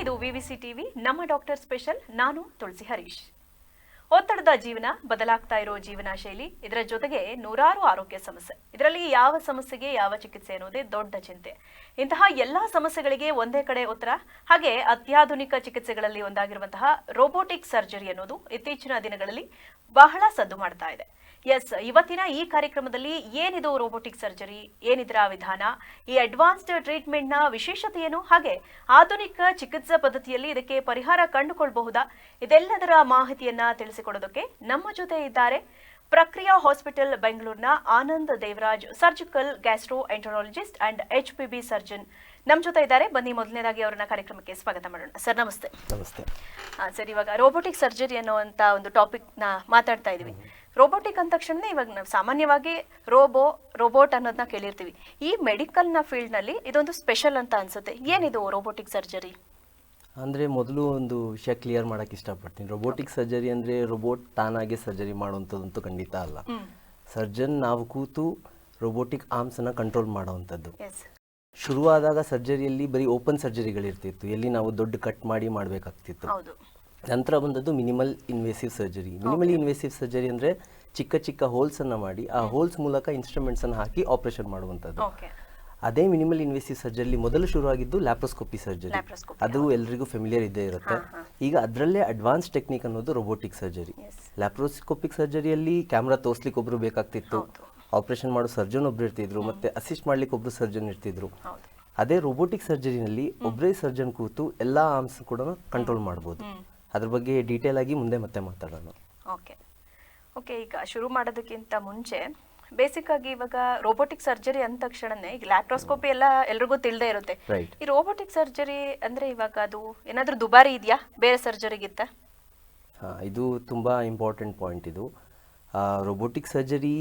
ಇದು ವಿವಿಸಿ ಟಿವಿ ನಮ್ಮ doctor special. ನಾನು ತುಳಸಿ ಹರೀಶ್. ಒತ್ತಡದ ಜೀವನ, ಬದಲಾಗ್ತಾ ಇರೋ ಜೀವನ ಶೈಲಿ, ಇದರ ಜೊತೆಗೆ ನೂರಾರು ಆರೋಗ್ಯ ಸಮಸ್ಯೆ. ಇದರಲ್ಲಿ ಯಾವ ಸಮಸ್ಯೆಗೆ ಯಾವ ಚಿಕಿತ್ಸೆ ಅನ್ನೋದೇ ದೊಡ್ಡ ಚಿಂತೆ. ಇಂತಹ ಎಲ್ಲಾ ಸಮಸ್ಯೆಗಳಿಗೆ ಒಂದೇ ಕಡೆ ಉತ್ತರ. ಹಾಗೆ ಅತ್ಯಾಧುನಿಕ ಚಿಕಿತ್ಸೆಗಳಲ್ಲಿ ಒಂದಾಗಿರುವಂತಹ ರೋಬೋಟಿಕ್ ಸರ್ಜರಿ ಅನ್ನೋದು ಇತ್ತೀಚಿನ ದಿನಗಳಲ್ಲಿ ಬಹಳ ಸದ್ದು ಮಾಡ್ತಾ ಇದೆ. ಇವತ್ತಿನ ಈ ಕಾರ್ಯಕ್ರಮದಲ್ಲಿ ಏನಿದು ರೋಬೋಟಿಕ್ ಸರ್ಜರಿ, ಏನಿದರ ವಿಧಾನ, ಈ ಅಡ್ವಾನ್ಸ್ಡ್ ಟ್ರೀಟ್ಮೆಂಟ್ ನ ವಿಶೇಷತೆ ಏನು, ಹಾಗೆ ಆಧುನಿಕ ಚಿಕಿತ್ಸಾ ಪದ್ಧತಿಯಲ್ಲಿ ಇದಕ್ಕೆ ಪರಿಹಾರ ಕಂಡುಕೊಳ್ಳಬಹುದಾ, ಇದೆಲ್ಲದರ ಮಾಹಿತಿಯನ್ನ ತಿಳಿಸಿಕೊಡೋದಕ್ಕೆ ನಮ್ಮ ಜೊತೆ ಇದ್ದಾರೆ ಪ್ರಕ್ರಿಯಾ ಹಾಸ್ಪಿಟಲ್ ಬೆಂಗಳೂರಿನ Anand Devaraj, surgical gastro enterologist and HPB surgeon ನಮ್ಮ ಜೊತೆ ಇದ್ದಾರೆ. ಬನ್ನಿ ಮೊದಲನೇದಾಗಿ ಅವರನ್ನ ಕಾರ್ಯಕ್ರಮಕ್ಕೆ ಸ್ವಾಗತ ಮಾಡೋಣ. ಸರ್ ನಮಸ್ತೆ. ನಮಸ್ತೆ ಸರ್, ಇವಾಗ ರೋಬೋಟಿಕ್ ಸರ್ಜರಿ ಅನ್ನುವಂತ ಒಂದು ಟಾಪಿಕ್ ನ ಮಾತಾಡ್ತಾ ಇದೀವಿ. ರೋಬೋಟಿಕ್ ಅಂದ ತಕ್ಷಣ ಇವಾಗ ನಾವು ಸಾಮಾನ್ಯವಾಗಿ ರೋಬೋಟ್ ಅನ್ನೋದನ್ನ ಕೇಳಿರ್ತೀವಿ. ಈ ಮೆಡಿಕಲ್ ನ ಫೀಲ್ಡ್ ನಲ್ಲಿ ಇದೊಂದು ಸ್ಪೆಷಲ್ ಅಂತ ಅನ್ಸುತ್ತೆ. ಏನಿದು ರೋಬೋಟಿಕ್ ಸರ್ಜರಿ? ಅಂದರೆ ಮೊದಲು ಒಂದು ವಿಷಯ ಕ್ಲಿಯರ್ ಮಾಡೋಕ್ಕೆ ಇಷ್ಟಪಡ್ತೀನಿ. ರೋಬೋಟಿಕ್ ಸರ್ಜರಿ ಅಂದರೆ ರೋಬೋಟ್ ತಾನಾಗೆ ಸರ್ಜರಿ ಮಾಡುವಂಥದ್ದಂತೂ ಖಂಡಿತ ಅಲ್ಲ. ಸರ್ಜನ್ ನಾವು ಕೂತು ರೋಬೋಟಿಕ್ ಆರ್ಮ್ಸನ್ನು ಕಂಟ್ರೋಲ್ ಮಾಡೋವಂಥದ್ದು. ಶುರುವಾದಾಗ ಸರ್ಜರಿಯಲ್ಲಿ ಬರೀ ಓಪನ್ ಸರ್ಜರಿಗಳಿರ್ತಿತ್ತು, ಎಲ್ಲಿ ನಾವು ದೊಡ್ಡ ಕಟ್ ಮಾಡಿ ಮಾಡಬೇಕಾಗ್ತಿತ್ತು. ನಂತರ ಬಂದದ್ದು minimal invasive surgery. Minimal invasive surgery ಅಂದರೆ ಚಿಕ್ಕ ಚಿಕ್ಕ ಹೋಲ್ಸನ್ನು ಮಾಡಿ ಆ ಹೋಲ್ಸ್ ಮೂಲಕ ಇನ್ಸ್ಟ್ರೂಮೆಂಟ್ಸನ್ನು ಹಾಕಿ ಆಪರೇಷನ್ ಮಾಡುವಂಥದ್ದು. ಅದೇ ಮಿನಿಮಲ್ ಇನ್ವೇಸಿವ್ ಸರ್ಜರಿ ಮೊದಲು ಶುರುವಾಗಿದ್ದು ಲ್ಯಾಪ್ರೋಸ್ಕೋಪಿ ಸರ್ಜರಿ. ಅದು ಎಲ್ರಿಗೂ ಫೆಮಿಲಿಯರ್ ಇದ್ದೇ ಇರುತ್ತೆ. ಈಗ ಅದರಲ್ಲೇ ಅಡ್ವಾನ್ಸ್ ಟೆಕ್ನಿಕ್ ಅನ್ನೋದು ರೋಬೋಟಿಕ್ ಸರ್ಜರಿ. ಲ್ಯಾಪ್ರೋಸ್ಕೋಪಿಕ್ ಸರ್ಜರಿಯಲ್ಲಿ ಕ್ಯಾಮ್ರಾ ತೋರಿಸ್ಲಿಕ್ಕೆ ಒಬ್ರು ಬೇಕಾಗ್ತಿತ್ತು, ಆಪರೇಷನ್ ಮಾಡೋ ಸರ್ಜನ್ ಒಬ್ರು ಇರ್ತಿದ್ರು, ಮತ್ತೆ ಅಸಿಸ್ಟ್ ಮಾಡ್ಲಿಕ್ಕೆ ಒಬ್ರು ಸರ್ಜನ್ ಇರ್ತಿದ್ರು. ಅದೇ ರೋಬೋಟಿಕ್ ಸರ್ಜರಿನಲ್ಲಿ ಒಬ್ಬರೇ ಸರ್ಜನ್ ಕೂತು ಎಲ್ಲ ಆರ್ಮ್ಸ್ ಕೂಡ ಕಂಟ್ರೋಲ್ ಮಾಡ್ಬೋದು. ಅದ್ರ ಬಗ್ಗೆ ಡೀಟೇಲ್ ಆಗಿ ಮುಂದೆ ಮತ್ತೆ ಮಾತಾಡೋಣ. ಓಕೆ, ಈಗ ಶುರು ಮಾಡೋದಕ್ಕಿಂತ ಮುಂಚೆ ಬೇಸಿಕ್ ಆಗಿ ಇವಾಗ ರೋಬೋಟಿಕ್ ಸರ್ಜರಿ ಅಂದ ತಕ್ಷಣನೇ ಈಗ ಲ್ಯಾಪ್ರೋಸ್ಕೋಪಿ ಎಲ್ಲ ಎಲ್ರಿಗೂ ತಿಳಿದೇ ಇರುತ್ತೆ. ಈ ರೋಬೋಟಿಕ್ ಸರ್ಜರಿ ಅಂದ್ರೆ ಇವಾಗ ಅದು ಏನಾದ್ರೂ ದುಬಾರಿ ಇದೆಯಾ ಬೇರೆ ಸರ್ಜರಿಗಿಂತ? ಇದು ತುಂಬಾ ಇಂಪಾರ್ಟೆಂಟ್ ಪಾಯಿಂಟ್. ಇದು ರೋಬೋಟಿಕ್ ಸರ್ಜರಿ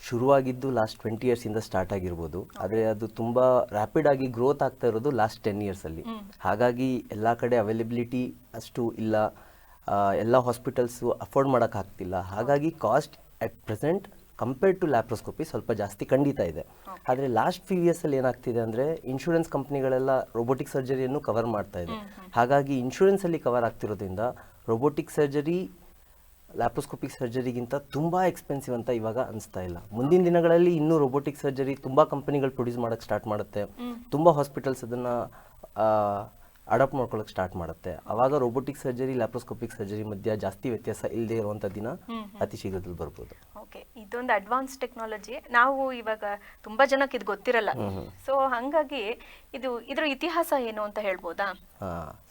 ಶುರುವಾಗಿದ್ದು ಲಾಸ್ಟ್ 20 years ಇಂದ ಸ್ಟಾರ್ಟ್ ಆಗಿರ್ಬೋದು. ಆದರೆ ಅದು ತುಂಬ ರ್ಯಾಪಿಡ್ ಆಗಿ ಗ್ರೋತ್ ಆಗ್ತಾ ಇರೋದು ಲಾಸ್ಟ್ 10 years ಅಲ್ಲಿ. ಹಾಗಾಗಿ ಎಲ್ಲ ಕಡೆ ಅವೈಲಬಿಲಿಟಿ ಅಷ್ಟು ಇಲ್ಲ, ಎಲ್ಲ ಹಾಸ್ಪಿಟಲ್ಸು ಅಫೋರ್ಡ್ ಮಾಡೋಕ್ಕಾಗ್ತಿಲ್ಲ. ಹಾಗಾಗಿ cost at present compared to laparoscopy ಸ್ವಲ್ಪ ಜಾಸ್ತಿ ಖಂಡಿತ ಇದೆ. ಆದರೆ ಲಾಸ್ಟ್ ಫ್ಯೂ ಇಯರ್ಸಲ್ಲಿ ಏನಾಗ್ತಿದೆ ಅಂದರೆ ಇನ್ಶೂರೆನ್ಸ್ ಕಂಪ್ನಿಗಳೆಲ್ಲ ರೋಬೋಟಿಕ್ ಸರ್ಜರಿಯನ್ನು ಕವರ್ ಮಾಡ್ತಾ ಇದೆ. ಹಾಗಾಗಿ ಇನ್ಶೂರೆನ್ಸಲ್ಲಿ ಕವರ್ ಆಗ್ತಿರೋದ್ರಿಂದ ರೋಬೋಟಿಕ್ ಸರ್ಜರಿ ಲ್ಯಾಪ್ರೋಸ್ಕೋಪಿಕ್ ಸರ್ಜರಿಗಿಂತ ತುಂಬ ಎಕ್ಸ್ಪೆನ್ಸಿವ್ ಅಂತ ಇವಾಗ ಅನಿಸ್ತಾ ಇಲ್ಲ. ಮುಂದಿನ ದಿನಗಳಲ್ಲಿ ಇನ್ನೂ ರೋಬೋಟಿಕ್ ಸರ್ಜರಿ ತುಂಬ ಕಂಪನಿಗಳು ಪ್ರೊಡ್ಯೂಸ್ ಮಾಡೋಕ್ಕೆ ಸ್ಟಾರ್ಟ್ ಮಾಡುತ್ತೆ, ತುಂಬ ಹಾಸ್ಪಿಟಲ್ಸ್ ಅದನ್ನು ಅಡಾಪ್ಟ್ ಮಾಡ್ಕೊಳ್ಳೋಕೆ ಸ್ಟಾರ್ಟ್ ಮಾಡುತ್ತೆ. ಆವಾಗ ರೋಬೋಟಿಕ್ ಸರ್ಜರಿ ಲ್ಯಾಪ್ರೋಸ್ಕೋಪಿಕ್ ಸರ್ಜರಿ ಮಧ್ಯ ಜಾಸ್ತಿ ವ್ಯತ್ಯಾಸ ಇಲ್ಲದೆ ಇರುವಂಥ ದಿನ ಅತಿ ಶೀಘ್ರದಲ್ಲಿ ಬರ್ಬೋದು. ಓಕೆ, ಇದೊಂದು ಅಡ್ವಾನ್ಸ್ ಟೆಕ್ನಾಲಜಿ. ನಾವು ಇವಾಗ ತುಂಬ ಜನಕ್ಕೆ ಇದು ಗೊತ್ತಿರಲ್ಲ. ಸೊ ಹಾಗಾಗಿ ಇದ್ರ ಇತಿಹಾಸ ಏನು ಅಂತ ಹೇಳ್ಬೋದಾ?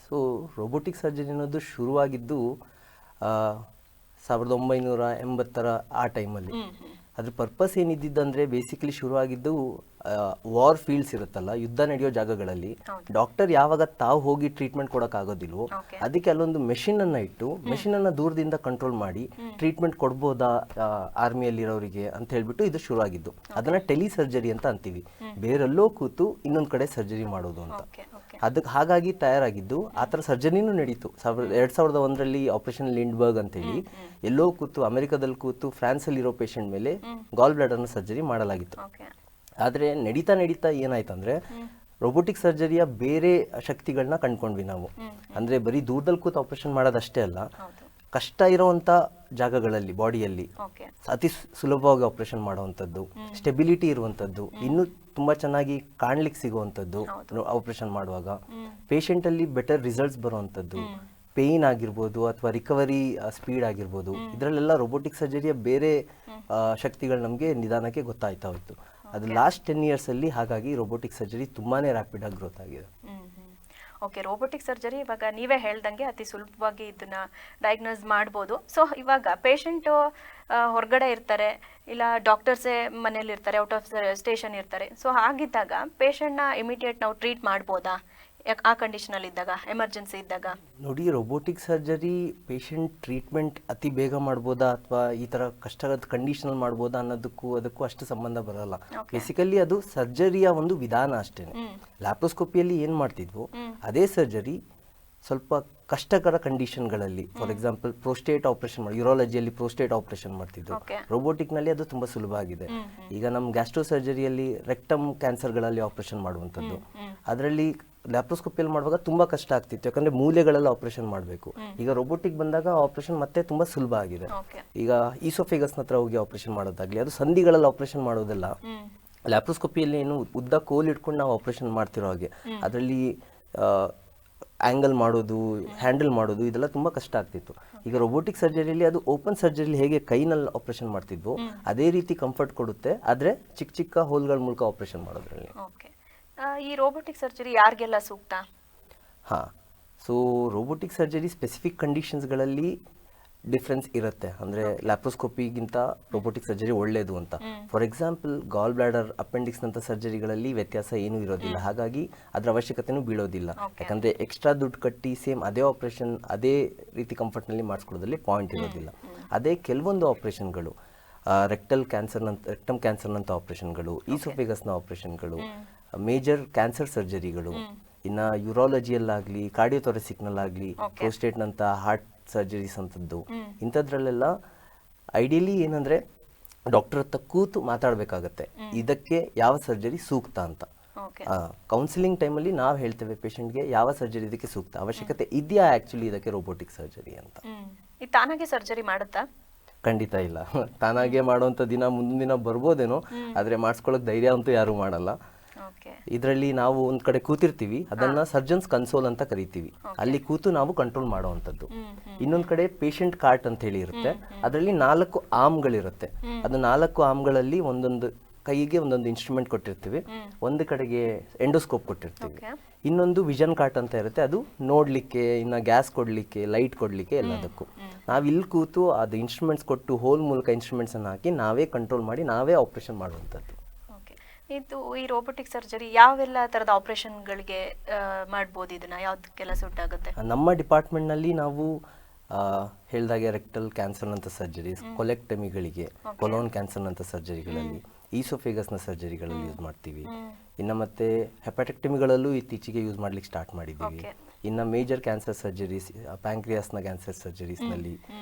ಸೊ ರೋಬೋಟಿಕ್ ಸರ್ಜರಿ ಅನ್ನೋದು ಶುರುವಾಗಿದ್ದು 1980 ಆ ಟೈಮಲ್ಲಿ. ಅದ್ರ ಪರ್ಪಸ್ ಏನಿದ್ದಂದರೆ ಬೇಸಿಕಲಿ ಶುರುವಾಗಿದ್ದು ವಾರ್ ಫೀಲ್ಡ್ಸ್ ಇರುತ್ತಲ್ಲ, ಯುದ್ಧ ನಡೆಯೋ ಜಾಗಗಳಲ್ಲಿ ಡಾಕ್ಟರ್ ಯಾವಾಗ ತಾವು ಹೋಗಿ ಟ್ರೀಟ್ಮೆಂಟ್ ಕೊಡೋಕ್ಕಾಗೋದಿಲ್ವೋ ಅದಕ್ಕೆ ಅಲ್ಲೊಂದು ಮೆಷಿನನ್ನು ಇಟ್ಟು ಮೆಷಿನನ್ನು ದೂರದಿಂದ ಕಂಟ್ರೋಲ್ ಮಾಡಿ ಟ್ರೀಟ್ಮೆಂಟ್ ಕೊಡ್ಬೋದಾ ಆರ್ಮಿಯಲ್ಲಿರೋರಿಗೆ ಅಂತ ಹೇಳ್ಬಿಟ್ಟು ಇದು ಶುರುವಾಗಿದ್ದು. ಅದನ್ನು ಟೆಲಿ ಸರ್ಜರಿ ಅಂತ ಅಂತೀವಿ, ಬೇರೆಲ್ಲೋ ಕೂತು ಇನ್ನೊಂದು ಕಡೆ ಸರ್ಜರಿ ಮಾಡೋದು ಅಂತ. ಅದಕ್ಕೆ ಹಾಗಾಗಿ ತಯಾರಾಗಿದ್ದು ಆ ಥರ ಸರ್ಜರಿನೂ ನಡೀತು. 2001ರಲ್ಲಿ ಆಪರೇಷನ್ ಲಿಂಡ್ಬರ್ಗ್ ಅಂತೇಳಿ ಎಲ್ಲೋ ಕೂತು ಅಮೆರಿಕದಲ್ಲಿ ಕೂತು ಫ್ರಾನ್ಸಲ್ಲಿರೋ ಪೇಷಂಟ್ ಮೇಲೆ ಗಾಲ್ ಬ್ಲಾಡರ್ನ ಸರ್ಜರಿ ಮಾಡಲಾಗಿತ್ತು. ಆದರೆ ನಡೀತಾ ಏನಾಯ್ತಂದ್ರೆ ರೋಬೋಟಿಕ್ ಸರ್ಜರಿಯ ಬೇರೆ ಶಕ್ತಿಗಳನ್ನ ಕಂಡ್ಕೊಂಡ್ವಿ ನಾವು. ಅಂದರೆ ಬರೀ ದೂರದಲ್ಲಿ ಕೂತು ಆಪರೇಷನ್ ಮಾಡೋದಷ್ಟೇ ಅಲ್ಲ, ಕಷ್ಟ ಇರೋವಂಥ ಜಾಗಗಳಲ್ಲಿ ಬಾಡಿಯಲ್ಲಿ ಅತಿ ಸುಲಭವಾಗಿ ಆಪರೇಷನ್ ಮಾಡುವಂಥದ್ದು, ಸ್ಟೆಬಿಲಿಟಿ ಇರುವಂಥದ್ದು, ಇನ್ನೂ ತುಂಬ ಚೆನ್ನಾಗಿ ಕಾಣ್ಲಿಕ್ಕೆ ಸಿಗುವಂಥದ್ದು ಆಪರೇಷನ್ ಮಾಡುವಾಗ, ಪೇಷಂಟಲ್ಲಿ ಬೆಟರ್ ರಿಸಲ್ಟ್ಸ್ ಬರುವಂಥದ್ದು, ಪೇಯ್ನ್ ಆಗಿರ್ಬೋದು ಅಥವಾ ರಿಕವರಿ ಸ್ಪೀಡ್ ಆಗಿರ್ಬೋದು, ಇದರಲ್ಲೆಲ್ಲ ರೋಬೋಟಿಕ್ ಸರ್ಜರಿಯ ಬೇರೆ ಶಕ್ತಿಗಳು ನಮಗೆ ನಿಧಾನಕ್ಕೆ ಗೊತ್ತಾಯ್ತಾ ಹೋಯ್ತು. ಅದು ಲಾಸ್ಟ್ 10 years ಅಲ್ಲಿ. ಹಾಗಾಗಿ ರೋಬೋಟಿಕ್ ಸರ್ಜರಿ ತುಂಬಾನೇ ರ್ಯಾಪಿಡ್ ಆಗಿ ಗ್ರೋತ್ ಆಗಿದೆ. ಓಕೆ, ರೋಬೋಟಿಕ್ ಸರ್ಜರಿ ಇವಾಗ ನೀವೇ ಹೇಳ್ದಂಗೆ ಅತಿ ಸುಲಭವಾಗಿ ಇದನ್ನ ಡಯಾಗ್ನೋಸ್ ಮಾಡ್ಬೋದು. ಸೊ ಇವಾಗ ಪೇಷಂಟ್ ಹೊರಗಡೆ ಇರ್ತಾರೆ, ಇಲ್ಲ ಡಾಕ್ಟರ್ಸೇ ಮನೇಲಿ ಇರ್ತಾರೆ, ಔಟ್ ಆಫ್ ಸ್ಟೇಷನ್ ಇರ್ತಾರೆ. ಸೊ ಹಾಗಿದ್ದಾಗ ಪೇಷಂಟ್ನ ಇಮಿಡಿಯೇಟ್ ನಾವು ಟ್ರೀಟ್ ಮಾಡ್ಬೋದಾ ಆ ಕಂಡೀಷನಲ್ಲಿ ಇದ್ದಾಗ, ಎಮರ್ಜೆನ್ಸಿ ಇದ್ದಾಗ? ನೋಡಿ, ರೋಬೋಟಿಕ್ ಸರ್ಜರಿ ಪೇಷಂಟ್ ಟ್ರೀಟ್ಮೆಂಟ್ ಅತಿ ಬೇಗ ಮಾಡ್ಬೋದಾ ಅಥವಾ ಈ ಥರ ಕಷ್ಟದ ಕಂಡೀಷನಲ್ಲಿ ಮಾಡ್ಬೋದಾ ಅನ್ನೋದಕ್ಕೂ ಅದಕ್ಕೂ ಅಷ್ಟು ಸಂಬಂಧ ಬರಲ್ಲ. ಬೇಸಿಕಲಿ ಅದು ಸರ್ಜರಿಯ ಒಂದು ವಿಧಾನ ಅಷ್ಟೇ. ಲ್ಯಾಪ್ರೋಸ್ಕೋಪಿಯಲ್ಲಿ ಏನು ಮಾಡ್ತಿದ್ವು ಅದೇ ಸರ್ಜರಿ ಸ್ವಲ್ಪ ಕಷ್ಟಕರ ಕಂಡೀಷನ್ಗಳಲ್ಲಿ, ಫಾರ್ ಎಕ್ಸಾಂಪಲ್ ಪ್ರೋಸ್ಟೇಟ್ ಆಪರೇಷನ್ ಮಾಡಿ, ಯೂರಾಲಜಿಯಲ್ಲಿ ಪ್ರೋಸ್ಟೇಟ್ ಆಪರೇಷನ್ ಮಾಡ್ತಿದ್ರು, Okay. ರೋಬೋಟಿಕ್ನಲ್ಲಿ ಅದು ತುಂಬ ಸುಲಭ ಆಗಿದೆ. ಈಗ ನಮ್ಮ ಗ್ಯಾಸ್ಟ್ರೋ ಸರ್ಜರಿಯಲ್ಲಿ ರೆಕ್ಟಮ್ ಕ್ಯಾನ್ಸರ್ಗಳಲ್ಲಿ ಆಪರೇಷನ್ ಮಾಡುವಂಥದ್ದು, ಅದರಲ್ಲಿ ಲ್ಯಾಪ್ರೋಸ್ಕೋಪಿಯಲ್ಲಿ ಮಾಡುವಾಗ ತುಂಬ ಕಷ್ಟ ಆಗ್ತಿತ್ತು, ಯಾಕಂದರೆ ಮೂಲೆಗಳೆಲ್ಲ ಆಪರೇಷನ್ ಮಾಡಬೇಕು. ಈಗ ರೋಬೋಟಿಕ್ ಬಂದಾಗ ಆಪರೇಷನ್ ಮತ್ತೆ ತುಂಬ ಸುಲಭ ಆಗಿದೆ. Okay. ಈಗ ಈಸೋಫೇಗಸ್ನ ಹತ್ರ ಹೋಗಿ ಆಪರೇಷನ್ ಮಾಡೋದಾಗಲಿ, ಅದು ಸಂಧಿಗಳಲ್ಲಿ ಆಪರೇಷನ್ ಮಾಡೋದೆಲ್ಲ ಲ್ಯಾಪ್ರೋಸ್ಕೋಪಿಯಲ್ಲಿ ಏನು ಉದ್ದ ಕೋಲ್ ಇಟ್ಕೊಂಡು ನಾವು ಆಪರೇಷನ್ ಮಾಡ್ತಿರೋ ಹಾಗೆ, ಅದರಲ್ಲಿ ಆ್ಯಂಗಲ್ ಮಾಡೋದು, ಹ್ಯಾಂಡಲ್ ಮಾಡೋದು, ಇದೆಲ್ಲ ತುಂಬ ಕಷ್ಟ ಆಗ್ತಿತ್ತು. ಈಗ ರೋಬೋಟಿಕ್ ಸರ್ಜರಿಯಲ್ಲಿ ಅದು ಓಪನ್ ಸರ್ಜರಿಲಿ ಹೇಗೆ ಕೈನಲ್ಲಿ ಆಪರೇಷನ್ ಮಾಡ್ತಿದ್ವು ಅದೇ ರೀತಿ ಕಂಫರ್ಟ್ ಕೊಡುತ್ತೆ, ಆದರೆ ಚಿಕ್ಕ ಚಿಕ್ಕ ಹೋಲ್ಗಳ ಮೂಲಕ ಆಪರೇಷನ್ ಮಾಡೋದ್ರಲ್ಲಿ. ಓಕೆ. ಈ ರೋಬೋಟಿಕ್ ಸರ್ಜರಿ ಯಾರಿಗೆಲ್ಲ ಸೂಕ್ತ? ಹಾಂ, ಸೊ ರೋಬೋಟಿಕ್ ಸರ್ಜರಿ ಸ್ಪೆಸಿಫಿಕ್ ಕಂಡೀಷನ್ಸ್ಗಳಲ್ಲಿ ಡಿಫ್ರೆನ್ಸ್ ಇರುತ್ತೆ. ಅಂದರೆ ಲ್ಯಾಪ್ರೋಸ್ಕೋಪಿಗಿಂತ ರೋಬೋಟಿಕ್ ಸರ್ಜರಿ ಒಳ್ಳೆಯದು ಅಂತ. ಫಾರ್ ಎಕ್ಸಾಂಪಲ್ ಗಾಲ್ ಬ್ಲಾಡರ್, ಅಪೆಂಡಿಕ್ಸ್ನಂಥ ಸರ್ಜರಿಗಳಲ್ಲಿ ವ್ಯತ್ಯಾಸ ಏನೂ ಇರೋದಿಲ್ಲ, ಹಾಗಾಗಿ ಅದರ ಅವಶ್ಯಕತೆನೂ ಬೀಳೋದಿಲ್ಲ. ಯಾಕಂದರೆ ಎಕ್ಸ್ಟ್ರಾ ದುಡ್ಡು ಕಟ್ಟಿ ಸೇಮ್ ಅದೇ ಆಪರೇಷನ್ ಅದೇ ರೀತಿ ಕಂಫರ್ಟ್ನಲ್ಲಿ ಮಾಡಿಸ್ಕೊಳ್ಳೋದ್ರಲ್ಲಿ ಪಾಯಿಂಟ್ ಇರೋದಿಲ್ಲ. ಅದೇ ಕೆಲವೊಂದು ಆಪರೇಷನ್ಗಳು, ರೆಕ್ಟಮ್ ಕ್ಯಾನ್ಸರ್ನಂಥ ಆಪರೇಷನ್ಗಳು, ಈಸೋಫೇಗಸ್ನ ಆಪರೇಷನ್ಗಳು, ಮೇಜರ್ ಕ್ಯಾನ್ಸರ್ ಸರ್ಜರಿಗಳು, ಇನ್ನು ಯೂರಾಲಜಿಯಲ್ಲಾಗಲಿ, ಕಾರ್ಡಿಯೋಥೊರೆಸಿಕ್ನಲ್ಲಾಗಲಿ, ಪ್ರೋಸ್ಟೇಟ್ನಂಥ ಹಾರ್ಟ್ ಸರ್ಜರೀಸ್ ಅಂಥದ್ದು, ಇಂಥದ್ರಲ್ಲೆಲ್ಲ ಐಡಿಯಲಿ ಏನಂದರೆ ಡಾಕ್ಟರ್ ಹತ್ರ ಕೂತು ಮಾತಾಡಬೇಕಾಗತ್ತೆ, ಇದಕ್ಕೆ ಯಾವ ಸರ್ಜರಿ ಸೂಕ್ತ ಅಂತ. ಕೌನ್ಸಿಲಿಂಗ್ ಟೈಮಲ್ಲಿ ನಾವು ಹೇಳ್ತೇವೆ ಪೇಷಂಟ್ಗೆ ಯಾವ ಸರ್ಜರಿ ಇದಕ್ಕೆ ಸೂಕ್ತ, ಅವಶ್ಯಕತೆ ಇದೆಯಾ ಆ್ಯಕ್ಚುಲಿ ಇದಕ್ಕೆ ರೋಬೋಟಿಕ್ ಸರ್ಜರಿ ಅಂತ. ಈ ತಾನಾಗೆ ಸರ್ಜರಿ ಮಾಡುತ್ತಾ? ಖಂಡಿತ ಇಲ್ಲ. ತಾನಾಗೆ ಮಾಡುವಂಥ ದಿನ ಮುಂದಿನ ದಿನ ಬರ್ಬೋದೇನೋ, ಆದರೆ ಮಾಡಿಸ್ಕೊಳ್ಳೋಕೆ ಧೈರ್ಯ ಅಂತೂ ಯಾರೂ ಮಾಡಲ್ಲ. ಇದರಲ್ಲಿ ನಾವು ಒಂದ್ ಕಡೆ ಕೂತಿರ್ತೀವಿ, ಅದನ್ನ ಸರ್ಜನ್ಸ್ ಕನ್ಸೋಲ್ ಅಂತ ಕರಿತೀವಿ, ಅಲ್ಲಿ ಕೂತು ನಾವು ಕಂಟ್ರೋಲ್ ಮಾಡುವಂಥದ್ದು. ಇನ್ನೊಂದ್ ಕಡೆ ಪೇಷಂಟ್ ಕಾರ್ಟ್ ಅಂತ ಹೇಳಿ ಇರುತ್ತೆ, ಅದರಲ್ಲಿ 4 ಆರ್ಮ್ಗಳಿರುತ್ತೆ. ಅದು 4 ಆರ್ಮ್ಗಳಲ್ಲಿ ಒಂದೊಂದು ಕೈಗೆ ಒಂದೊಂದು ಇನ್ಸ್ಟ್ರೂಮೆಂಟ್ ಕೊಟ್ಟಿರ್ತೀವಿ, ಒಂದು ಕಡೆಗೆ ಎಂಡೋಸ್ಕೋಪ್ ಕೊಟ್ಟಿರ್ತೀವಿ, ಇನ್ನೊಂದು ವಿಷನ್ ಕಾರ್ಟ್ ಅಂತ ಇರುತ್ತೆ, ಅದು ನೋಡ್ಲಿಕ್ಕೆ, ಇನ್ನ ಗ್ಯಾಸ್ ಕೊಡ್ಲಿಕ್ಕೆ, ಲೈಟ್ ಕೊಡ್ಲಿಕ್ಕೆ, ಎಲ್ಲದಕ್ಕೂ ನಾವು ಇಲ್ಲಿ ಕೂತು ಅದು ಇನ್ಸ್ಟ್ರೂಮೆಂಟ್ಸ್ ಕೊಟ್ಟು ಹೋಲ್ ಮೂಲಕ ಇನ್ಸ್ಟ್ರೂಮೆಂಟ್ಸ್ ಅನ್ನು ಹಾಕಿ ನಾವೇ ಕಂಟ್ರೋಲ್ ಮಾಡಿ ನಾವೇ ಆಪರೇಷನ್ ಮಾಡುವಂಥದ್ದು. ಇದು ಈ ರೋಬೋಟಿಕ್ ಸರ್ಜರಿ ಯಾವೆಲ್ಲ ತರದ ಆಪರೇಷನ್ಗಳಿಗೆ ಮಾಡ್ಬೋದು, ಇದನ್ನ ಯಾವ್ದಕ್ಕೆಲ್ಲ ಸೂಟ್ ಆಗುತ್ತೆ? ನಮ್ಮ ಡಿಪಾರ್ಟ್ಮೆಂಟ್ನಲ್ಲಿ ನಾವು ಹೇಳ್ದಾಗೆ ರೆಕ್ಟಲ್ ಕ್ಯಾನ್ಸರ್ನಂಥ ಸರ್ಜರೀಸ್, ಕೊಲೆಕ್ಟಮಿಗಳಿಗೆ, ಕೊಲೋನ್ ಕ್ಯಾನ್ಸರ್ನಂಥ ಸರ್ಜರಿಗಳಲ್ಲಿ, ಈಸೋಫೇಗಸ್ನ ಸರ್ಜರಿಗಳಲ್ಲಿ ಯೂಸ್ ಮಾಡ್ತೀವಿ. ಇನ್ನು ಮತ್ತೆ ಹೆಪಟೆಕ್ಟಮಿಗಳಲ್ಲೂ ಇತ್ತೀಚೆಗೆ ಯೂಸ್ ಮಾಡ್ಲಿಕ್ಕೆ ಸ್ಟಾರ್ಟ್ ಮಾಡಿದ್ದೀವಿ. ಇನ್ನು ಮೇಜರ್ ಕ್ಯಾನ್ಸರ್ ಸರ್ಜರೀಸ್, ಪ್ಯಾಂಕ್ರಿಯಾಸ್ನ ಕ್ಯಾನ್ಸರ್ ಸರ್ಜರೀಸ್ನಲ್ಲಿ,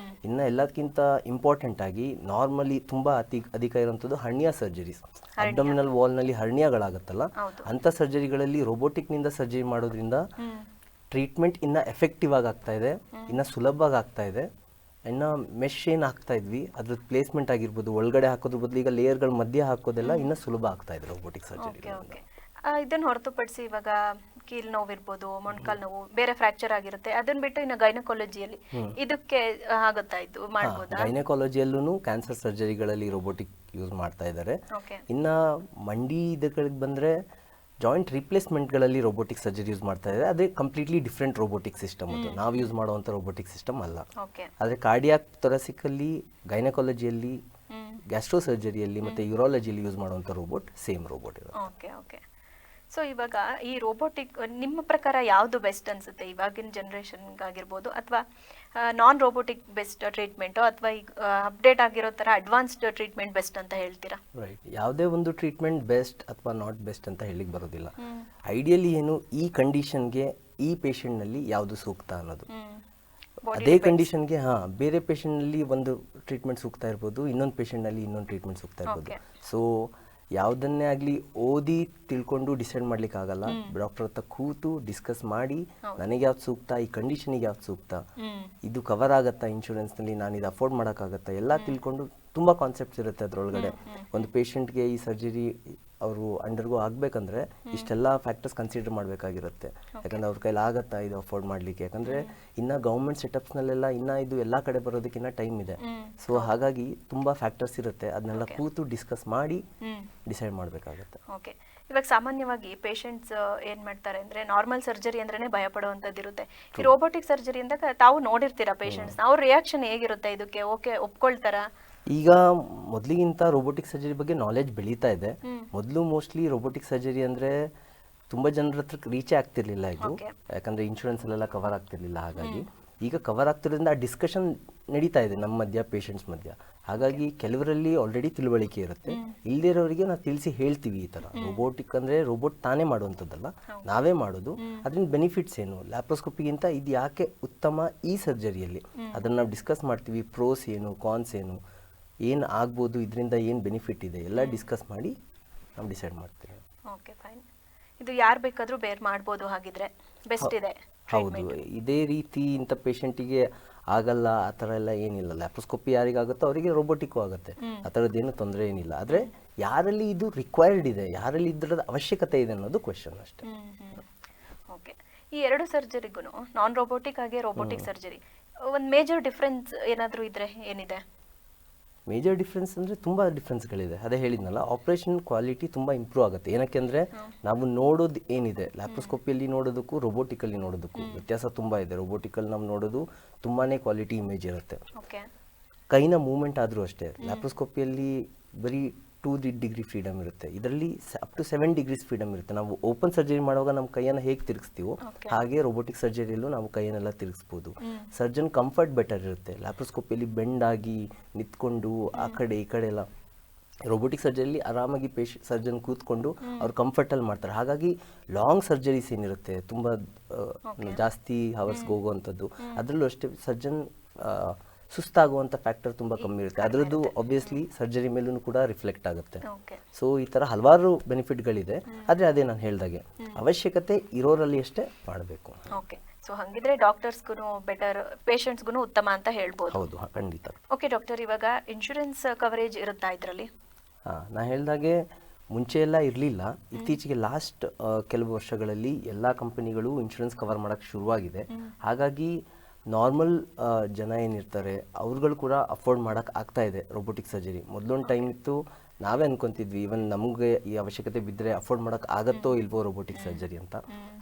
ಇನ್ನು ಎಲ್ಲದಕ್ಕಿಂತ ಇಂಪಾರ್ಟೆಂಟ್ ಆಗಿ ನಾರ್ಮಲಿ ತುಂಬ ಅಧಿಕ ಇರುವಂಥದ್ದು ಹರ್ನಿಯಾ ಸರ್ಜರೀಸ್. ಅಬ್ಡಮಿನಲ್ ವಾಲ್ನಲ್ಲಿ ಹರ್ನಿಯಾಗಳಾಗುತ್ತಲ್ಲ, ಅಂಥ ಸರ್ಜರಿಗಳಲ್ಲಿ ರೋಬೋಟಿಕ್ನಿಂದ ಸರ್ಜರಿ ಮಾಡೋದ್ರಿಂದ ಟ್ರೀಟ್ಮೆಂಟ್ ಇನ್ನು ಎಫೆಕ್ಟಿವ್ ಆಗಿ ಆಗ್ತಾ ಇದೆ, ಇನ್ನು ಸುಲಭವಾಗಿ ಆಗ್ತಾ ಇದೆ. ಇನ್ನು ಮೆಶ್ ಏನು ಹಾಕ್ತಾ ಇದ್ವಿ ಅದ್ರದ್ದು ಪ್ಲೇಸ್ಮೆಂಟ್ ಆಗಿರ್ಬೋದು, ಒಳಗಡೆ ಹಾಕೋದ್ರ ಬದಲು ಈಗ ಲೇಯರ್ಗಳ ಮಧ್ಯೆ ಹಾಕೋದೆಲ್ಲ ಇನ್ನು ಸುಲಭ ಆಗ್ತಾ ಇದೆ ರೋಬೋಟಿಕ್ ಸರ್ಜರಿ. ಇದನ್ನು ಹೊರತುಪಡಿಸಿ ಇವಾಗ ಕೀಲ್ ನೋವು ಇರ್ಬೋದು, ಮೊಣಕಾಲ್ ನೋವು, ಬೇರೆ ಫ್ರಾಕ್ಚರ್ ಆಗಿರುತ್ತೆ, ಅದನ್ನ ಬಿಟ್ಟು ಇನ್ನು ಗೈನಕಾಲಜಿಯಲ್ಲಿ ಇದಕ್ಕೆ ಆಗುತ್ತಾ ಇದು ಮಾಡ್ಬೋದಾ? ಗೈನಕಾಲಜಿಯಲ್ಲೂ ಕ್ಯಾನ್ಸರ್ ಸರ್ಜರಿಗಳಲ್ಲಿ ರೋಬೋಟಿಕ್ ಯೂಸ್ ಮಾಡ್ತಾ ಇದ್ದಾರೆ. ಇನ್ನು ಮಂಡಿ ಇದಗಳಿಗೆ ಬಂದರೆ ಜಾಯಿಂಟ್ ರಿಪ್ಲೇಸ್ಮೆಂಟ್ಗಳಲ್ಲಿ ರೋಬೋಟಿಕ್ ಸರ್ಜರಿ ಯೂಸ್ ಮಾಡ್ತಾ ಇದ್ದಾರೆ. ಅದೇ ಕಂಪ್ಲೀಟ್ಲಿ ಡಿಫ್ರೆಂಟ್ ರೋಬೋಟಿಕ್ ಸಿಸ್ಟಮ್, ಅದು ನಾವು ಯೂಸ್ ಮಾಡುವಂಥ ರೋಬೋಟಿಕ್ ಸಿಸ್ಟಮ್ ಅಲ್ಲ. ಆದರೆ ಕಾರ್ಡಿಯಾಕ್ ಥೊರಾಸಿಕಲ್ಲಿ, ಗೈನಕಾಲಜಿಯಲ್ಲಿ, ಗ್ಯಾಸ್ಟ್ರೋ ಸರ್ಜರಿಯಲ್ಲಿ ಮತ್ತು ಯೂರಾಲಜಿಯಲ್ಲಿ ಯೂಸ್ ಮಾಡುವಂಥ ರೋಬೋಟ್ ಸೇಮ್ ರೋಬೋಟ್ ಇದೆ. ಓಕೆ. ಸೊ ಇವಾಗ ಈ ರೋಬೋಟಿಕ್ ನಿಮ್ಮ ಪ್ರಕಾರ ಯಾವುದು ಬೆಸ್ಟ್ ಅನ್ಸುತ್ತೆ ಇವಾಗಿನ ಜನರೇಷನ್ಗಾಗಿರ್ಬೋದು, ಅಥವಾ ನಾನ್ ರೋಬೋಟಿಕ್ ಬೆಸ್ಟ್ ಟ್ರೀಟ್ಮೆಂಟು, ಅಥವಾ ಈಗ ಅಪ್ಡೇಟ್ ಆಗಿರೋ ಥರ ಅಡ್ವಾನ್ಸ್ಡ್ ಟ್ರೀಟ್ಮೆಂಟ್ ಬೆಸ್ಟ್ ಅಂತ ಹೇಳ್ತೀರಾ? ರೈಟ್, ಯಾವುದೇ ಒಂದು ಟ್ರೀಟ್ಮೆಂಟ್ ಬೆಸ್ಟ್ ಅಥವಾ ನಾಟ್ ಬೆಸ್ಟ್ ಅಂತ ಹೇಳಿಕ್ಕೆ ಬರೋದಿಲ್ಲ. ಐಡಿಯಲಿ ಏನು, ಈ ಕಂಡೀಷನ್ಗೆ ಈ ಪೇಷಂಟ್ನಲ್ಲಿ ಯಾವುದು ಸೂಕ್ತ ಅನ್ನೋದು. ಅದೇ ಕಂಡೀಷನ್ಗೆ ಬೇರೆ ಪೇಷಂಟ್ನಲ್ಲಿ ಒಂದು ಟ್ರೀಟ್ಮೆಂಟ್ ಸೂಕ್ತ ಇರ್ಬೋದು, ಇನ್ನೊಂದು ಪೇಷಂಟ್ನಲ್ಲಿ ಇನ್ನೊಂದು ಟ್ರೀಟ್ಮೆಂಟ್ ಸೂಕ್ತ ಇರ್ಬೋದು. ಸೊ ಯಾವುದನ್ನೇ ಆಗಲಿ ಓದಿ ತಿಳ್ಕೊಂಡು ಡಿಸೈಡ್ ಮಾಡ್ಲಿಕ್ಕೆ ಆಗಲ್ಲ. ಡಾಕ್ಟರ್ ಹತ್ರ ಕೂತು ಡಿಸ್ಕಸ್ ಮಾಡಿ ನನಗೆ ಯಾವ್ದು ಸೂಕ್ತ, ಈ ಕಂಡೀಷನಿಗೆ ಯಾವ್ದು ಸೂಕ್ತ, ಇದು ಕವರ್ ಆಗತ್ತಾ ಇನ್ಶೂರೆನ್ಸ್ನಲ್ಲಿ, ನಾನು ಇದು ಅಫೋರ್ಡ್ ಮಾಡೋಕ್ಕಾಗತ್ತಾ, ಎಲ್ಲ ತಿಳ್ಕೊಂಡು ತುಂಬ ಕಾನ್ಸೆಪ್ಟ್ಸ್ ಇರುತ್ತೆ ಅದರೊಳಗಡೆ. ಒಂದು ಪೇಷಂಟ್ಗೆ ಈ ಸರ್ಜರಿ ಅವರು ಅಂಡರ್ಗೋ ಆಗಬೇಕಂದ್ರೆ ಇಷ್ಟೆಲ್ಲ ಫ್ಯಾಕ್ಟರ್ಸ್ ಕನ್ಸಿಡರ್ ಮಾಡಬೇಕಾಗಿರುತ್ತೆ. ಯಾಕಂದರೆ ಅವ್ರ ಕೈಲಿ ಆಗತ್ತಾ ಇದು ಅಫೋರ್ಡ್ ಮಾಡಲಿಕ್ಕೆ, ಯಾಕಂದರೆ ಇನ್ನು ಗೌರ್ಮೆಂಟ್ ಸೆಟಪ್ಸ್ನಲ್ಲೆಲ್ಲ ಇನ್ನು ಇದು ಎಲ್ಲ ಕಡೆ ಬರೋದಕ್ಕಿನ್ನ ಟೈಮ್ ಇದೆ. ಸೊ ಹಾಗಾಗಿ ತುಂಬ ಫ್ಯಾಕ್ಟರ್ಸ್ ಇರುತ್ತೆ, ಅದನ್ನೆಲ್ಲ ಕೂತು ಡಿಸ್ಕಸ್ ಮಾಡಿ ಡಿಸೈಡ್ ಮಾಡಬೇಕಾಗುತ್ತೆ. ಓಕೆ. ಇವಾಗ ಸಾಮಾನ್ಯವಾಗಿ ಪೇಷಂಟ್ಸ್ ಏನ್ ಮಾಡ್ತಾರೆ ಅಂದ್ರೆ ನಾರ್ಮಲ್ ಸರ್ಜರಿ ಅಂದ್ರೇನೆ ಭಯ ಪಡುವಂಥದ್ದು ಇರುತ್ತೆ. ಈ ರೋಬೋಟಿಕ್ ಸರ್ಜರಿ ಅಂದಾಗ ತಾವು ನೋಡಿರ್ತೀರಾ ಪೇಷಂಟ್ಸ್, ಅವ್ರ ರಿಯಾಕ್ಷನ್ ಹೇಗಿರುತ್ತೆ ಇದಕ್ಕೆ? ಓಕೆ ಒಪ್ಕೊಳ್ತಾರ? ಈಗ ಮೊದಲಿಗಿಂತ ರೋಬೋಟಿಕ್ ಸರ್ಜರಿ ಬಗ್ಗೆ ನಾಲೆಜ್ ಬೆಳೀತಾ ಇದೆ. ಮೊದಲು ಮೋಸ್ಟ್ಲಿ ರೋಬೋಟಿಕ್ ಸರ್ಜರಿ ಅಂದರೆ ತುಂಬ ಜನರ ಹತ್ರ ರೀಚೇ ಆಗ್ತಿರ್ಲಿಲ್ಲ ಇದು, ಯಾಕಂದರೆ ಇನ್ಶೂರೆನ್ಸಲ್ಲೆಲ್ಲ ಕವರ್ ಆಗ್ತಿರ್ಲಿಲ್ಲ. ಹಾಗಾಗಿ ಈಗ ಕವರ್ ಆಗ್ತಿರೋದ್ರಿಂದ ಆ ಡಿಸ್ಕಷನ್ ನಡೀತಾ ಇದೆ ನಮ್ಮ ಮಧ್ಯ, ಪೇಷಂಟ್ಸ್ ಮಧ್ಯ. ಹಾಗಾಗಿ ಕೆಲವರಲ್ಲಿ ಆಲ್ರೆಡಿ ತಿಳುವಳಿಕೆ ಇರುತ್ತೆ, ಇಲ್ದಿರೋರಿಗೆ ನಾವು ತಿಳಿಸಿ ಹೇಳ್ತೀವಿ ಈ ಥರ ರೋಬೋಟಿಕ್ ಅಂದರೆ ರೋಬೋಟ್ ತಾನೇ ಮಾಡುವಂಥದ್ದಲ್ಲ, ನಾವೇ ಮಾಡೋದು. ಅದರಿಂದ ಬೆನಿಫಿಟ್ಸ್ ಏನು, ಲ್ಯಾಪ್ರೋಸ್ಕೋಪಿಗಿಂತ ಇದು ಯಾಕೆ ಉತ್ತಮ ಈ ಸರ್ಜರಿಯಲ್ಲಿ ಅದನ್ನು ನಾವು ಡಿಸ್ಕಸ್ ಮಾಡ್ತೀವಿ. ಪ್ರೋಸ್ ಏನು, ಕಾನ್ಸ್ ಏನು ಆಗ್ಬೋದು, ಇದರಿಂದ ಏನು ಬೆನಿಫಿಟ್ ಇದೆ ಎಲ್ಲ ಡಿಸ್ಕಸ್ ಮಾಡಿ ನಾವು ಡಿಸೈಡ್ ಮಾಡ್ತೀವಿ. Okay fine. ಇದು ಯಾರು ಬೇಕಾದರೂ ಬೇರ್ ಮಾಡ್ಬೋದು, ಹಾಗಿದ್ರೆ ಬೆಸ್ಟ್ ಇದೆ. ಹೌದು, ಇದೇ ರೀತಿ ಇಂಥ ಪೇಷಂಟಿಗೆ ಆಗಲ್ಲ ಆ ಥರ ಎಲ್ಲ ಏನಿಲ್ಲ. ಲ್ಯಾಪ್ರೋಸ್ಕೋಪಿ ಯಾರಿಗಾಗುತ್ತೋ ಅವರಿಗೆ ರೋಬೋಟಿಕ್ಕು ಆಗುತ್ತೆ, ಆ ಥರದ್ದೇನು ತೊಂದರೆ ಏನಿಲ್ಲ. ಆದರೆ ಯಾರಲ್ಲಿ ಇದು ರಿಕ್ವೈರ್ಡ್ ಇದೆ, ಯಾರಲ್ಲಿ ಇದರದ ಅವಶ್ಯಕತೆ ಇದೆ ಅನ್ನೋದು ಕ್ವೆಶನ್ ಅಷ್ಟೇ. ಓಕೆ, ಈ ಎರಡು ಸರ್ಜರಿಗೂ ನಾನ್ ರೋಬೋಟಿಕ್ ಹಾಗೆ ರೋಬೋಟಿಕ್ ಸರ್ಜರಿ ಒಂದು ಮೇಜರ್ ಡಿಫ್ರೆನ್ಸ್ ಏನಾದರೂ ಇದ್ರೆ ಏನಿದೆ? ಮೇಜರ್ ಡಿಫ್ರೆನ್ಸ್ ಅಂದರೆ ತುಂಬ ಡಿಫ್ರೆನ್ಸ್ಗಳಿದೆ. ಅದೇ ಹೇಳಿದ್ನಲ್ಲ, ಆಪ್ರೇಷನ್ ಕ್ವಾಲಿಟಿ ತುಂಬ ಇಂಪ್ರೂವ್ ಆಗುತ್ತೆ. ಏನಕ್ಕೆ ಅಂದರೆ ನಾವು ನೋಡೋದು ಏನಿದೆ, ಲ್ಯಾಪ್ರೋಸ್ಕೋಪಿಯಲ್ಲಿ ನೋಡೋದಕ್ಕೂ ರೋಬೋಟಿಕಲ್ಲಿ ನೋಡೋದಕ್ಕೂ ವ್ಯತ್ಯಾಸ ತುಂಬ ಇದೆ. ರೋಬೋಟಿಕಲ್ಲಿ ನಾವು ನೋಡೋದು ತುಂಬಾ ಕ್ವಾಲಿಟಿ ಇಮೇಜ್ ಇರುತ್ತೆ. ಕೈನ ಮೂವ್ಮೆಂಟ್ ಆದರೂ ಅಷ್ಟೇ. ಲ್ಯಾಪ್ರೋಸ್ಕೋಪಿಯಲ್ಲಿ ಬರೀ 2 ಡಿಗ್ರಿ ಫ್ರೀಡಮ್ ಇರುತ್ತೆ, ಇದರಲ್ಲಿ ಅಪ್ ಟು 7 ಡಿಗ್ರೀಸ್ ಫ್ರೀಡಮ್ ಇರುತ್ತೆ. ನಾವು ಓಪನ್ ಸರ್ಜರಿ ಮಾಡುವಾಗ ನಮ್ಮ ಕೈಯನ್ನು ಹೇಗೆ ತಿರುಗಿಸ್ತೀವೋ ಹಾಗೆ ರೋಬೋಟಿಕ್ ಸರ್ಜರಿಯಲ್ಲೂ ನಾವು ಕೈಯನ್ನೆಲ್ಲ ತಿರುಗಿಸ್ಬೋದು. ಸರ್ಜನ್ ಕಂಫರ್ಟ್ ಬೆಟರ್ ಇರುತ್ತೆ. ಲ್ಯಾಪ್ರೋಸ್ಕೋಪಿಯಲ್ಲಿ ಬೆಂಡ್ ಆಗಿ ನಿಂತ್ಕೊಂಡು ಆ ಕಡೆ ಈ ಕಡೆ ಎಲ್ಲ, ರೋಬೋಟಿಕ್ ಸರ್ಜರಿಯಲ್ಲಿ ಆರಾಮಾಗಿ ಸರ್ಜನ್ ಕೂತ್ಕೊಂಡು ಅವ್ರು ಕಂಫರ್ಟಲ್ಲಿ ಮಾಡ್ತಾರೆ. ಹಾಗಾಗಿ ಲಾಂಗ್ ಸರ್ಜರೀಸ್ ಏನಿರುತ್ತೆ, ತುಂಬ ಜಾಸ್ತಿ ಹವರ್ಸ್ಗೆ ಹೋಗುವಂಥದ್ದು, ಅದರಲ್ಲೂ ಅಷ್ಟೇ ಸರ್ಜನ್ ಸುಸ್ತಾಗುವಂಥ ಫ್ಯಾಕ್ಟರ್ ತುಂಬ ಕಮ್ಮಿ ಇರುತ್ತೆ. ಅದರದ್ದು ಆಬ್ವಿಯಸ್ಲಿ ಸರ್ಜರಿ ಮೇಲೂ ಕೂಡ ರಿಫ್ಲೆಕ್ಟ್ ಆಗುತ್ತೆ. ಸೊ ಈ ಥರ ಹಲವಾರು ಬೆನಿಫಿಟ್ಗಳಿದೆ. ಆದರೆ ಅದೇ ನಾನು ಹೇಳ್ದಾಗೆ ಅವಶ್ಯಕತೆ ಇರೋರಲ್ಲಿ ಅಷ್ಟೇ ಮಾಡಬೇಕು. ಓಕೆ, ಸೊ ಹಾಗಿದ್ರೆ ಡಾಕ್ಟರ್ಸ್ಗೂ ಬೆಟರ್, ಪೇಷಂಟ್ಸ್ಗೂ ಉತ್ತಮ ಅಂತ ಹೇಳ್ಬೋದು. ಹೌದು, ಖಂಡಿತ. ಓಕೆ ಡಾಕ್ಟರ್, ಇವಾಗ ಇನ್ಶೂರೆನ್ಸ್ ಕವರೇಜ್ ಇರುತ್ತಾ ಇದರಲ್ಲಿ? ನಾನು ಹೇಳ್ದಾಗೆ ಮುಂಚೆ ಎಲ್ಲ ಇರಲಿಲ್ಲ. ಇತ್ತೀಚೆಗೆ ಲಾಸ್ಟ್ ಕೆಲವು ವರ್ಷಗಳಲ್ಲಿ ಎಲ್ಲ ಕಂಪನಿಗಳು ಇನ್ಶೂರೆನ್ಸ್ ಕವರ್ ಮಾಡೋಕ್ಕೆ ಶುರುವಾಗಿದೆ. ಹಾಗಾಗಿ ನಾರ್ಮಲ್ ಜನ ಏನಿರ್ತಾರೆ ಅವ್ರುಗಳು ಕೂಡ ಅಫೋರ್ಡ್ ಮಾಡೋಕ್ಕೆ ಆಗ್ತಾ ಇದೆ ರೋಬೋಟಿಕ್ ಸರ್ಜರಿ. ಮೊದಲೊಂದು ಟೈಮ್ ಇತ್ತು, ನಾವೇ ಅನ್ಕೊತಿದ್ವಿ ಇವನ್ ನಮಗೆ ಈ ಅವಶ್ಯಕತೆ ಬಿದ್ದರೆ ಅಫೋರ್ಡ್ ಮಾಡೋಕ್ಕೆ ಆಗುತ್ತೋ ಇಲ್ವೋ ರೋಬೋಟಿಕ್ ಸರ್ಜರಿ ಅಂತ.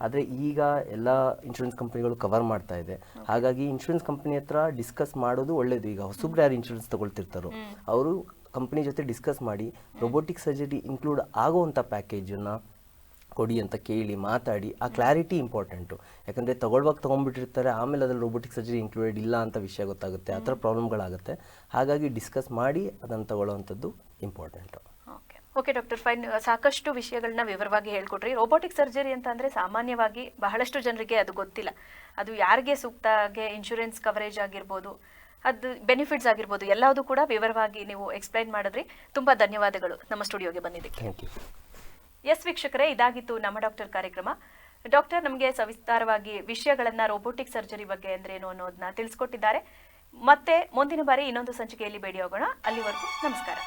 ಆದರೆ ಈಗ ಎಲ್ಲ ಇನ್ಶೂರೆನ್ಸ್ ಕಂಪನಿಗಳು ಕವರ್ ಮಾಡ್ತಾ ಇದೆ. ಹಾಗಾಗಿ ಇನ್ಶೂರೆನ್ಸ್ ಕಂಪನಿ ಹತ್ರ ಡಿಸ್ಕಸ್ ಮಾಡೋದು ಒಳ್ಳೇದು. ಈಗ ಹೊಸಬ್ರು ಯಾರು ಇನ್ಶೂರೆನ್ಸ್ ತಗೊಳ್ತಿರ್ತಾರೋ ಅವರು ಕಂಪನಿ ಜೊತೆ ಡಿಸ್ಕಸ್ ಮಾಡಿ ರೋಬೋಟಿಕ್ ಸರ್ಜರಿ ಇನ್ಕ್ಲೂಡ್ ಆಗುವಂಥ ಪ್ಯಾಕೇಜನ್ನು ಕೊಡಿ ಅಂತ ಕೇಳಿ ಮಾತಾಡಿ. ಆ ಕ್ಲಾರಿಟಿ ಇಂಪಾರ್ಟೆಂಟು. ಯಾಕಂದರೆ ತೊಗೊಂಡ್ಬಿಟ್ಟಿರ್ತಾರೆ, ಆಮೇಲೆ ಅದ್ರಲ್ಲಿ ರೋಬೋಟಿಕ್ ಸರ್ಜರಿ ಇನ್ಕ್ಲೂಡೆಡ್ ಇಲ್ಲ ಅಂತ ವಿಷಯ ಗೊತ್ತಾಗುತ್ತೆ, ಆ ಥರ ಪ್ರಾಬ್ಲಮ್ಗಳಾಗುತ್ತೆ. ಹಾಗಾಗಿ ಡಿಸ್ಕಸ್ ಮಾಡಿ ಅದನ್ನು ತಗೊಳ್ಳೋವಂಥದ್ದು ಇಂಪಾರ್ಟೆಂಟು. Okay doctor, fine. ಸಾಕಷ್ಟು ವಿಷಯಗಳನ್ನ ವಿವರವಾಗಿ ಹೇಳ್ಕೊಟ್ರಿ. ರೋಬೋಟಿಕ್ ಸರ್ಜರಿ ಅಂತ ಅಂದರೆ ಸಾಮಾನ್ಯವಾಗಿ ಬಹಳಷ್ಟು ಜನರಿಗೆ ಅದು ಗೊತ್ತಿಲ್ಲ. ಅದು ಯಾರಿಗೆ ಸೂಕ್ತ, ಹಾಗೆ ಇನ್ಶೂರೆನ್ಸ್ ಕವರೇಜ್ ಆಗಿರ್ಬೋದು, ಅದು ಬೆನಿಫಿಟ್ಸ್ ಆಗಿರ್ಬೋದು, ಎಲ್ಲದೂ ಕೂಡ ವಿವರವಾಗಿ ನೀವು ಎಕ್ಸ್ಪ್ಲೈನ್ ಮಾಡಿದ್ರಿ. ತುಂಬ ಧನ್ಯವಾದಗಳು ನಮ್ಮ ಸ್ಟುಡಿಯೋಗೆ ಬಂದಿದ್ದಕ್ಕೆ. Thank you. ಎಸ್ ವೀಕ್ಷಕರೇ, ಇದಾಗಿತ್ತು ನಮ್ಮ ಡಾಕ್ಟರ್ ಕಾರ್ಯಕ್ರಮ. ಡಾಕ್ಟರ್ ನಮಗೆ ಸವಿಸ್ತಾರವಾಗಿ ವಿಷಯಗಳನ್ನು ರೋಬೋಟಿಕ್ ಸರ್ಜರಿ ಬಗ್ಗೆ ಅಂದ್ರೇನು ಅನ್ನೋದನ್ನ ತಿಳಿಸ್ಕೊಟ್ಟಿದ್ದಾರೆ. ಮತ್ತೆ ಮುಂದಿನ ಬಾರಿ ಇನ್ನೊಂದು ಸಂಚಿಕೆಯಲ್ಲಿ ಭೇಟಿಯಾಗೋಣ. ಅಲ್ಲಿವರೆಗೂ ನಮಸ್ಕಾರ.